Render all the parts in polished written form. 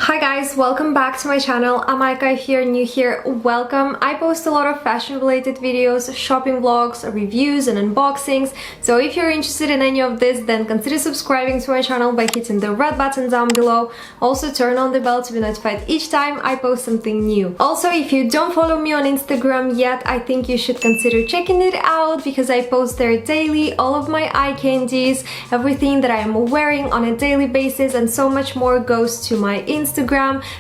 Hi guys, welcome back to my channel. I'm Aika. If you're new here, welcome. I post a lot of fashion related videos, shopping vlogs, reviews and unboxings. So if you're interested in any of this, then consider subscribing to my channel by hitting the red button down below. Also turn on the bell to be notified each time I post something new. Also, if you don't follow me on Instagram yet, I think you should consider checking it out because I post there daily all of my eye candies, everything that I am wearing on a daily basis, and so much more goes to my Instagram,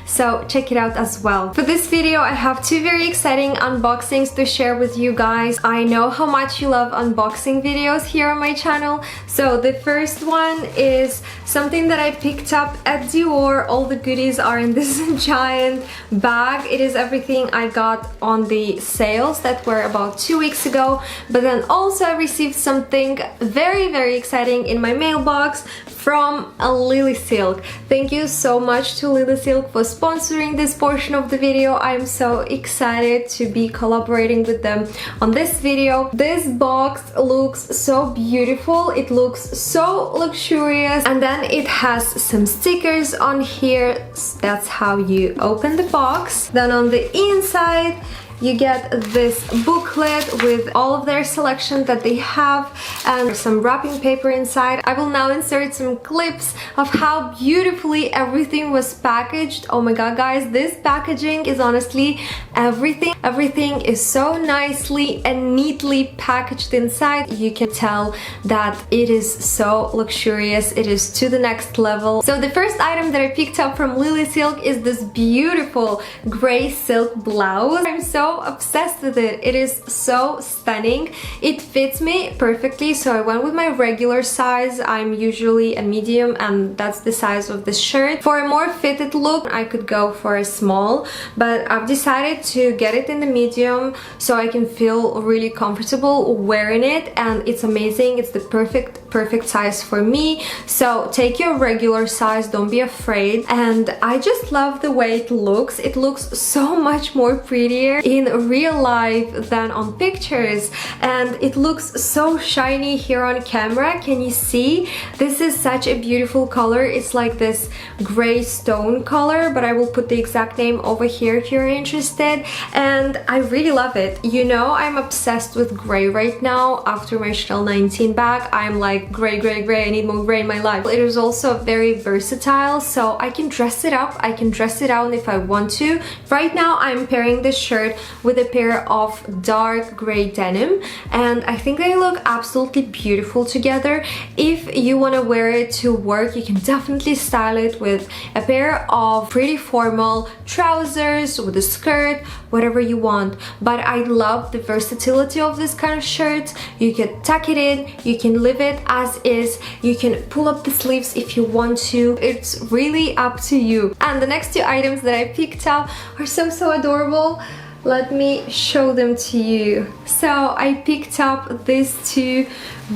so check it out as well. For this video, I have two very exciting unboxings to share with you guys. I know how much you love unboxing videos here on my channel. So the first one is something that I picked up at DIOR. All the goodies are in this giant bag. It is everything I got on the sales that were about 2 weeks ago. But then also I received something very exciting in my mailbox from LILYSILK. Thank you so much to LILYSILK for sponsoring this portion of the video. I'm so excited to be collaborating with them on this video. This box looks so beautiful. It looks so luxurious, and then it has some stickers on here. That's how you open the box. Then on the inside you get this booklet with all of their selection that they have and some wrapping paper inside. I will now insert some clips of how beautifully everything was packaged. Oh my god guys, this packaging is honestly everything. Everything is so nicely and neatly packaged inside. You can tell that it is so luxurious. It is to the next level. So the first item that I picked up from LILYSILK is this beautiful gray silk blouse. I'm so obsessed with it. It is so stunning. It fits me perfectly, so I went with my regular size. I'm usually a medium and that's the size of this shirt. For a more fitted look, I could go for a small, but I've decided to get it in the medium so I can feel really comfortable wearing it, and it's amazing. It's the perfect size for me. So take your regular size, don't be afraid. And I just love the way it looks. It looks so much more prettier in real life than on pictures, and it looks so shiny here on camera. Can you see? This is such a beautiful color. It's like this gray stone color, but I will put the exact name over here if you're interested, and I really love it. You know, I'm obsessed with gray right now. After my Chanel 19 bag, I'm like gray. I need more gray in my life. It is also very versatile, so I can dress it up, I can dress it down if I want to. Right now I'm pairing this shirt with a pair of dark gray denim, and I think they look absolutely beautiful together. If you want to wear it to work, you can definitely style it with a pair of pretty formal trousers, with a skirt, whatever you want. But I love the versatility of this kind of shirt. You can tuck it in, you can leave it as is, you can pull up the sleeves if you want to. It's really up to you. And the next two items that I picked up are so adorable. Let me show them to you. So I picked up these two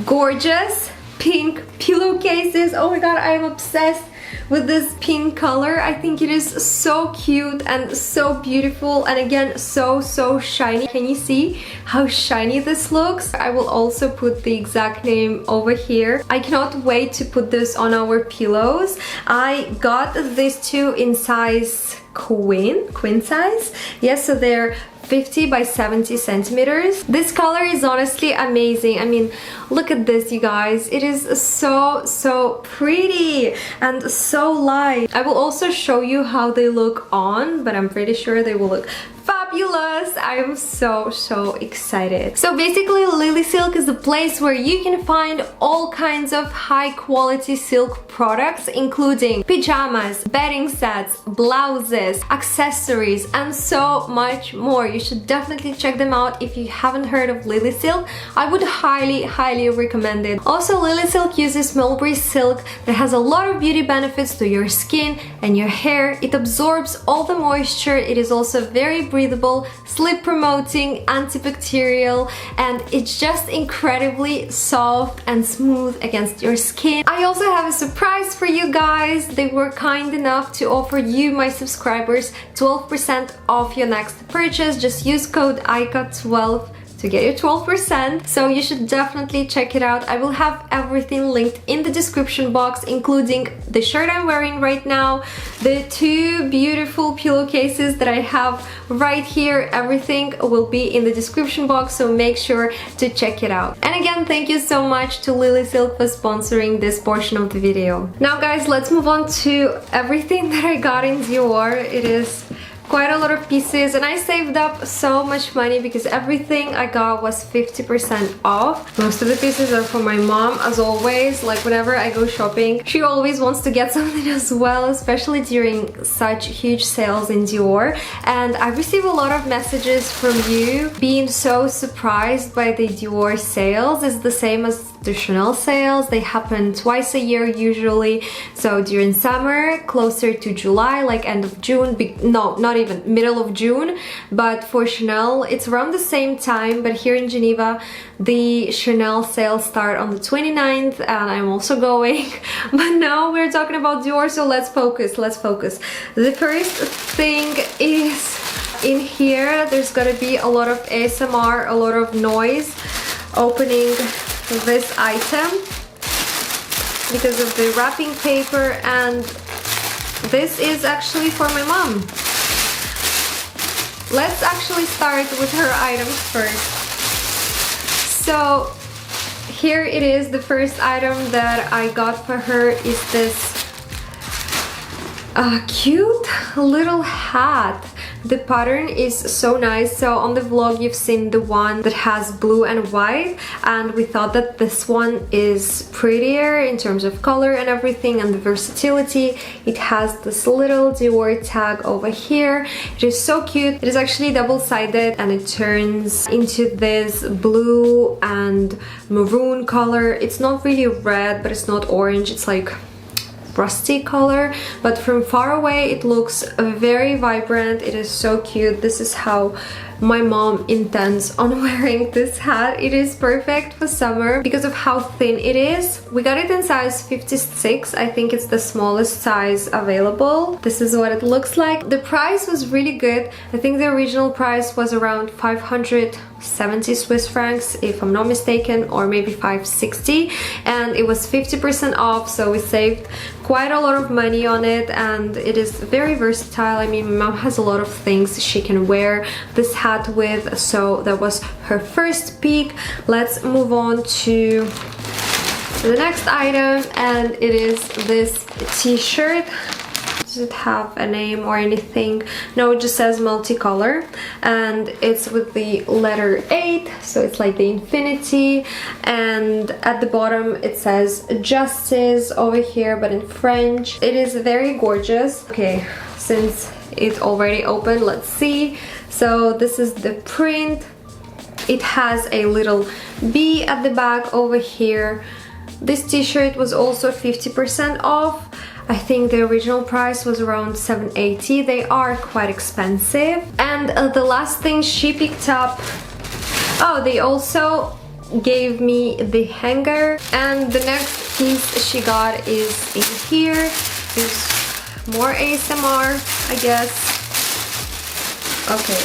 gorgeous pink pillowcases. Oh my god, I am obsessed with this pink color. I think it is so cute and so beautiful, and again so shiny. Can you see how shiny this looks? I will also put the exact name over here. I cannot wait to put this on our pillows. I got these two in size queen size. Yes, so they're 50 by 70 centimeters. This color is honestly amazing. I mean, look at this, you guys. It is so pretty and so light. I will also show you how they look on, but I'm pretty sure they will look fabulous. I'm so excited. So basically, LILYSILK is a place where you can find all kinds of high quality silk products, including pajamas, bedding sets, blouses, accessories, and so much more. You should definitely check them out if you haven't heard of LILYSILK. I would highly recommend it. Also, LILYSILK uses mulberry silk that has a lot of beauty benefits to your skin and your hair. It absorbs all the moisture. It is also very breathable, sleep promoting, antibacterial, and it's just incredibly soft and smooth against your skin. I also have a surprise for you guys. They were kind enough to offer you, my subscribers, 12% off your next purchase. Just use code AIKA12 to get you 12%. So you should definitely check it out. I will have everything linked in the description box, including the shirt I'm wearing right now, the two beautiful pillowcases that I have right here. Everything will be in the description box, so make sure to check it out. And again, thank you so much to LILYSILK for sponsoring this portion of the video. Now guys, let's move on to everything that I got in DIOR. It is quite a lot of pieces, and I saved up so much money because everything I got was 50% off. Most of the pieces are for my mom, as always. Like whenever I go shopping, she always wants to get something as well, especially during such huge sales in DIOR. And I receive a lot of messages from you being so surprised by the DIOR sales. It's the same as the Chanel sales. They happen twice a year usually. So during summer, closer to July, like end of June, no, not even middle of June, but for Chanel it's around the same time. But here in Geneva the Chanel sales start on the 29th, and I'm also going. But now we're talking about DIOR, so let's focus. The first thing is in here. There's gonna be a lot of ASMR, a lot of noise opening this item because of the wrapping paper, and this is actually for my mom. Let's actually start with her items first. So here it is. The first item that I got for her is this cute little hat. The pattern is so nice. So on the vlog you've seen the one that has blue and white, and we thought that this one is prettier in terms of color and everything and the versatility. It has this little DIOR tag over here. It is so cute. It is actually double-sided and it turns into this blue and maroon color. It's not really red, but it's not orange. It's like rusty color, but from far away it looks very vibrant. It is so cute. This is how my mom intends on wearing this hat. It is perfect for summer because of how thin it is. We got it in size 56. I think it's the smallest size available. This is what it looks like. The price was really good. I think the original price was around 570 Swiss francs, if I'm not mistaken, or maybe 560, and it was 50% off, so we saved quite a lot of money on it, and it is very versatile. I mean, my mom has a lot of things she can wear this hat with, so that was her first peek. Let's move on to the next item, and it is this t-shirt. Does it have a name or anything? No, it just says multicolor, and it's with the letter 8, so it's like the infinity, and at the bottom it says justice over here, but in French. It is very gorgeous. Okay, since it's already open, let's see. So this is the print. It has a little bee at the back over here. This t-shirt was also 50% off. I think the original price was around 780. They are quite expensive. And the last thing she picked up, oh, they also gave me the hanger. And the next piece she got is in here. There's more ASMR, I guess. Okay.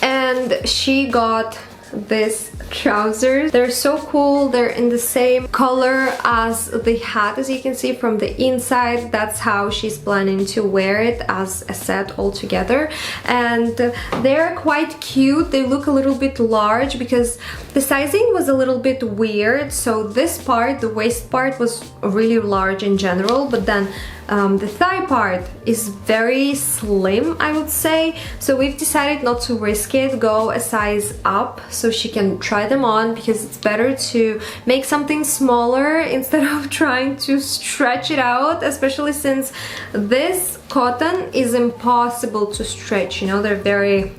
And she got this trousers. They're so cool. They're in the same color as the hat, as you can see from the inside. That's how she's planning to wear it as a set all together, and they're quite cute. They look a little bit large because the sizing was a little bit weird. So this part, the waist part, was really large in general, but then the thigh part is very slim, I would say. So we've decided not to risk it, go a size up so she can try them on, because it's better to make something smaller instead of trying to stretch it out, especially since this cotton is impossible to stretch, you know, they're very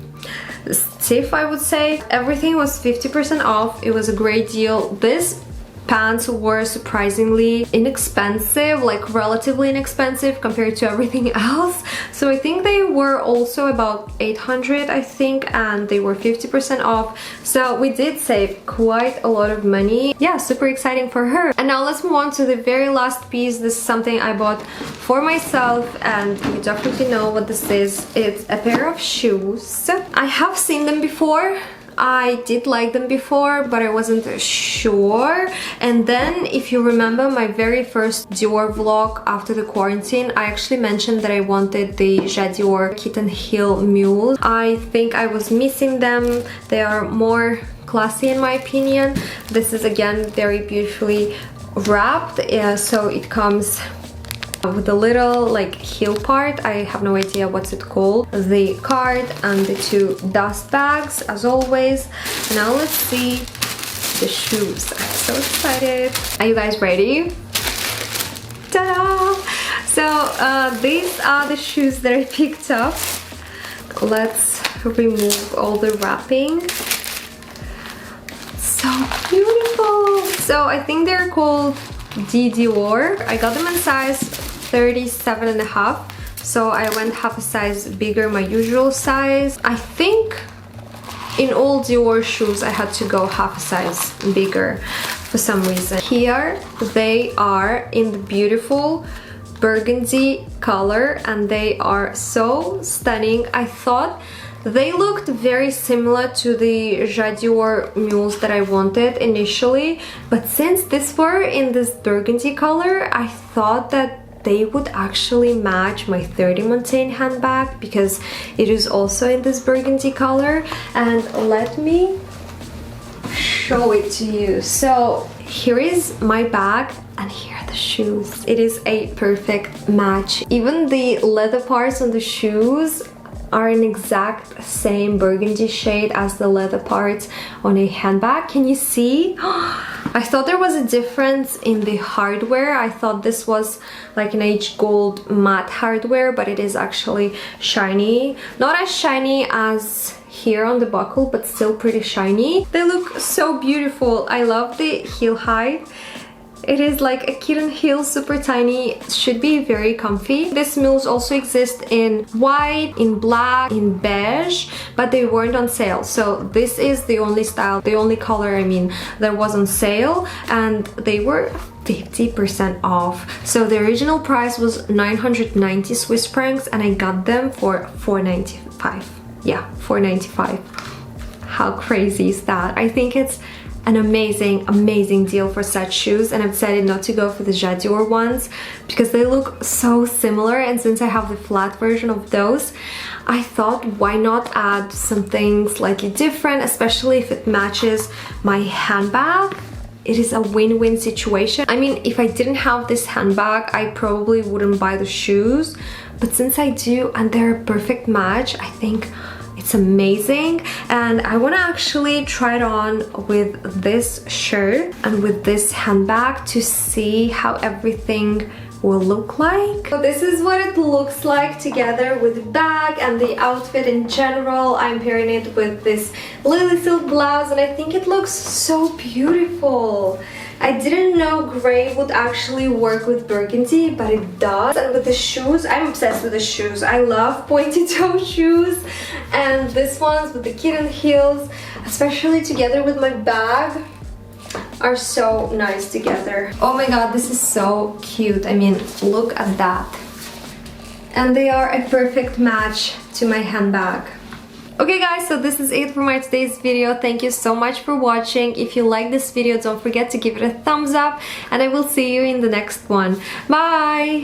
stiff, I would say. Everything was 50% off. It was a great deal. This pants were surprisingly inexpensive, like relatively inexpensive compared to everything else. So I think they were also about 800, I think, and they were 50% off. So we did save quite a lot of money. Yeah, super exciting for her. And now let's move on to the very last piece. This is something I bought for myself, and you definitely know what this is. It's a pair of shoes. I have seen them before. I did like them before, but I wasn't sure. And then, if you remember my very first Dior vlog after the quarantine, I actually mentioned that I wanted the DIOR kitten heel mules. I think I was missing them. They are more classy in my opinion. This is again very beautifully wrapped, so it comes with a little like heel part. I have no idea what's it called. The card and the two dust bags as always. Now let's see the shoes. I'm so excited. Are you guys ready? Ta-da! So these are the shoes that I picked up. Let's remove all the wrapping. So beautiful. So I think they're called DIOR. I got them in size 37.5, so I went half a size bigger, my usual size. I think in all Dior shoes I had to go half a size bigger for some reason. Here they are in the beautiful burgundy color, and they are so stunning. I thought they looked very similar to the DIOR mules that I wanted initially, but since these were in this burgundy color, I thought that they would actually match my 30 Montaigne handbag because it is also in this burgundy color. And let me show it to you. So here is my bag and here are the shoes. It is a perfect match. Even the leather parts on the shoes are an exact same burgundy shade as the leather parts on a handbag. Can you see? I thought there was a difference in the hardware. I thought this was like an H gold matte hardware, but it is actually shiny. Not as shiny as here on the buckle, but still pretty shiny. They look so beautiful. I love the heel height. It is like a kitten heel, super tiny. It should be very comfy. These mules also exist in white, in black, in beige, but they weren't on sale. So this is the only style, the only color, I mean, that was on sale, and they were 50% off. So the original price was 990 Swiss francs and I got them for 495. Yeah, 495. How crazy is that? I think it's an amazing deal for such shoes, and I've decided not to go for the DIOR ones because they look so similar, and since I have the flat version of those, I thought why not add something slightly different, especially if it matches my handbag. It is a win-win situation. I mean, if I didn't have this handbag, I probably wouldn't buy the shoes, but since I do and they're a perfect match, I think it's amazing. And I want to actually try it on with this shirt and with this handbag to see how everything will look like. So this is what it looks like together with the bag and the outfit in general. I'm pairing it with this LILYSILK blouse and I think it looks so beautiful. I didn't know gray would actually work with burgundy, but it does. And with the shoes, I'm obsessed with the shoes. I love pointy toe shoes, and this ones with the kitten heels, especially together with my bag, are so nice together. Oh my god, this is so cute. I mean, look at that. And they are a perfect match to my handbag. Okay guys, so this is it for my today's video. Thank you so much for watching. If you like this video, don't forget to give it a thumbs up, and I will see you in the next one. Bye!